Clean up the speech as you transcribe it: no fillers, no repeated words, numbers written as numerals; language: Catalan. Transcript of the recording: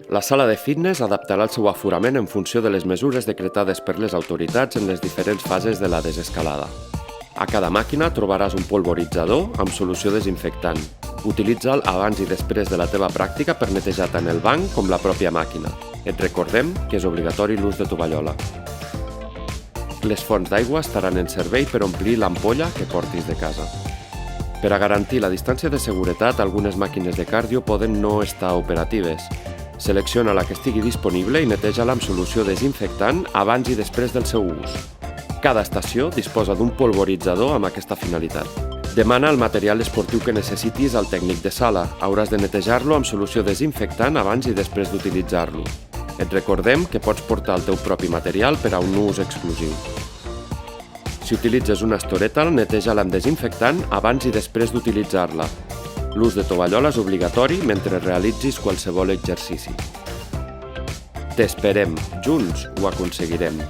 La sala de fitness adaptarà el seu aforament en funció de les mesures decretades per les autoritats en les diferents fases de la desescalada. A cada màquina trobaràs un polvoritzador amb solució desinfectant. Utilitza'l abans i després de la teva pràctica per netejar tant el banc com la pròpia màquina. Et recordem que és obligatori l'ús de tovallola. Les fonts d'aigua estaran en servei per omplir l'ampolla que portis de casa. Per a garantir la distància de seguretat, algunes màquines de cardio poden no estar operatives. Selecciona la que estigui disponible i neteja-la amb solució desinfectant abans i després del seu ús. Cada estació disposa d'un polvoritzador amb aquesta finalitat. Demana el material esportiu que necessitis al tècnic de sala. Hauràs de netejar-lo amb solució desinfectant abans i després d'utilitzar-lo. Et recordem que pots portar el teu propi material per a un ús exclusiu. Si utilitzes una estoreta, neteja-la amb desinfectant abans i després d'utilitzar-la. L'ús de tovallola és obligatori mentre realitzis qualsevol exercici. T'esperem, junts ho aconseguirem.